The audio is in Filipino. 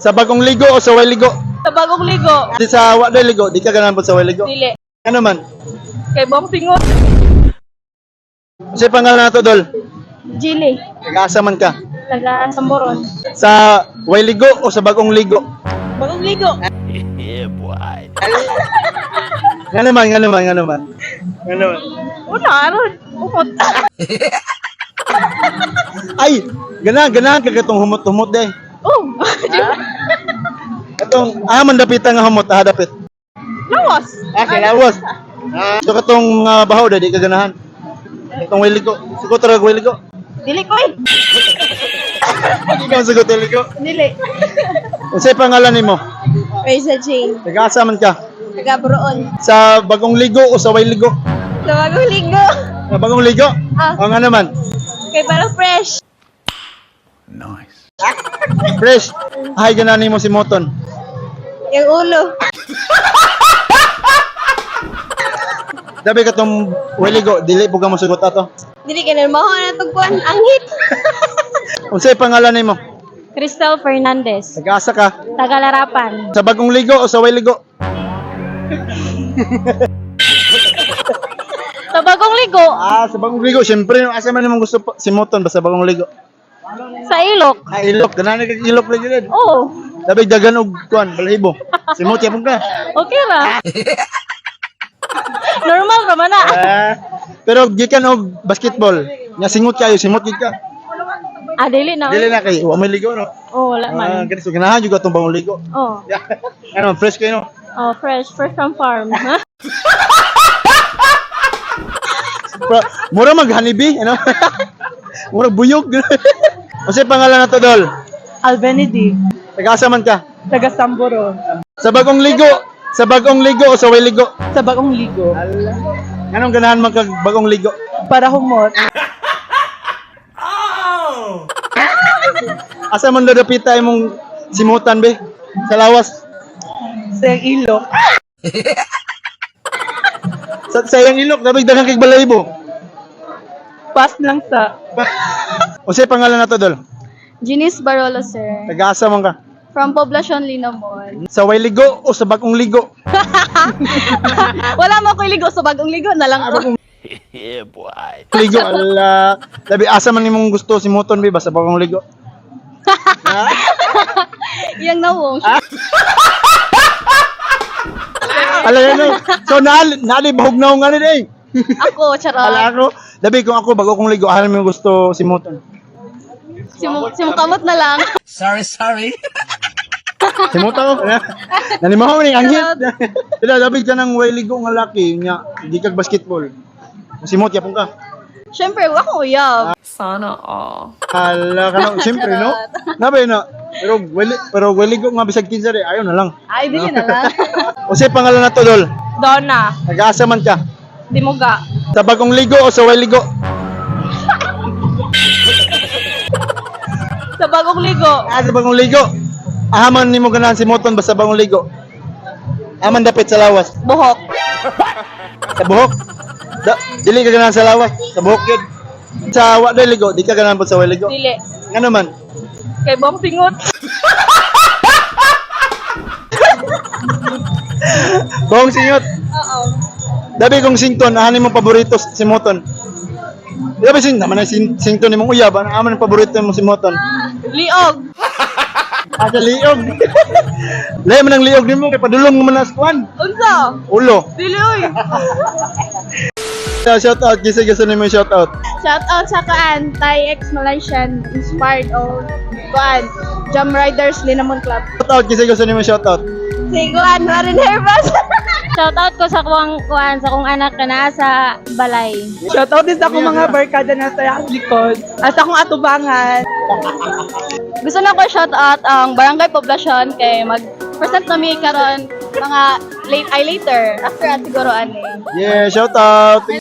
Sa bagong ligo o sa way ligo? Sa bagong ligo. Di sa wa day ligo, di ka ganahan po sa way ligo. Dili. Ano man? Kay Bong Singot. Kasi pangalan nato dol. Jili. Nag-asa man ka. Taga Samboron. Sa way ligo o sa bagong ligo? Bagong ligo. Nga naman. Una, ano? Umot. Ay, ganahan ka katong humot-humot day. Oh. Katong man dapitan nga humot, dapit. Lawas. Kalawas. So katong bahaw day di ka ganahan. Katong way ligo. Sugot ra way ligo. Dili ko eh. Di ka sugot way ligo. Dili. Unsay pangalan nimo? Raisa Jane. Nag-asa man ka. Taga Broon. Sa bagong ligo o sa way ligo? Sa bagong ligo. Sa bagong ligo? Ah. O nga naman. Kay parang fresh. Fresh. Ay, ganahan mo si Moton. Yung ulo. Dabi ka tong way ligo, dili po ka masugot ato. Dili ka na maho na tugkuan. Anghit. Unsay pangalan nimo? Crystal Fernandez. Nag-asa ka. Taga Larapan. Sa bagong ligo o sa way ligo? Sa bagong ligo. Sa bagong ligo. Siyempre, asa man naman gusto si Moton ba sa bagong ligo? Sa ilok. Ilok. Ganahan ka ilok lagi rin. Oo. Dabi dagan og kuan, balahibo. Si Mot, yapon ka. Okay ra. Normal ra man na. Pero gikan og basketball. Nya singot kayo, simot gid ka. Dili na. Dili na kay wa may ligo no. Oh, wala man. Ganito ganahan juga tong bagong ligo. Oh. Ano, fresh kayo no? Oh, fresh from farm. Mura mag-honeybee, ano? Mura buyog. Kasi pangalan na to, Dol? Albenidi. Nag-asa man ka? Taga Samboron. Sa bagong ligo o sa way ligo? Sa bagong ligo. Anong ganahan man kag bagong ligo? Para humot. Asa man dadapita imong simutan, be? Sa lawas? Sa ilok. Sa sayang ilok, dabig daghang kay balahibo. Pas lang sa Unsay pangalan na to, Dol? Ginis Barolo, sir. Nag-asa man ka? From Poblacion, Linamon. Sa way ligo o sa bagong ligo? Wala mo ko ligo sa bagong ligo na lang ko. Ligo, ala. Dabi, asa man nimong gusto si Moton, be, ba sa bagong ligo? Yang nawong. Ala yan, so naali bahog na nga rin eh. Ako, charot. Ala ako, dabi kung ako bago kong ligo, alam mo gusto si Moton. Simukamot na lang. Si Moton, nanimahaw ni anghit. Sila, dabi ka ng way ligo nga laki, niya, di kag basketball. Si Mot, yapon ka. Siyempre, ako uyab. Sana all. Ala ka na, siyempre, no? Nabi na, pero way ligo nga bisag kinsa rin, ayaw na lang. Ay, dili na lang. O siya pangalan na to, Dol? Donna. Nag-asa man ka? Dimuga. Sa bagong ligo o sa way ligo? Sa bagong ligo. Sa bagong ligo. Ahaman ni mo ganahan si Moton ba sa bagong ligo? Aman dapit sa lawas. Buhok. Sa buhok. Dili ka ganahan sa lawas. Sa buhok yun. Sa wa day ligo, di ka ganahan po sa way ligo. Dili. Nga naman. Kay Bong Singot. Bong singot. Oo. Dabi kong sington, ahanin mo paborito si Moton. Dabi naman na sington ni mong uyab. Ano aman ang paborito mo si Moton? Liog. Sa liog. Lahi man ang liog ni mo, kay padulong mo na sa kuwan. Unsa? Ulo. Dili oy. Shout out, kasi gusto ni mo shout out. Shout out sa kaan, Thai X Malaysian inspired o kuan, Jam Riders Linamon Club. Shout out, kasi gusto ni mo shout out. Si kuan, Marin Herbas. Shout out ko sa kuan sa kong anak na sa balay. Shout out din sa akong mga barkada na sa likod. At sa akong atubangan. Gusto na ko shout out ang Barangay Poblacion kay mag-present nami karon mga later after at siguro ani. Yeah, shout out.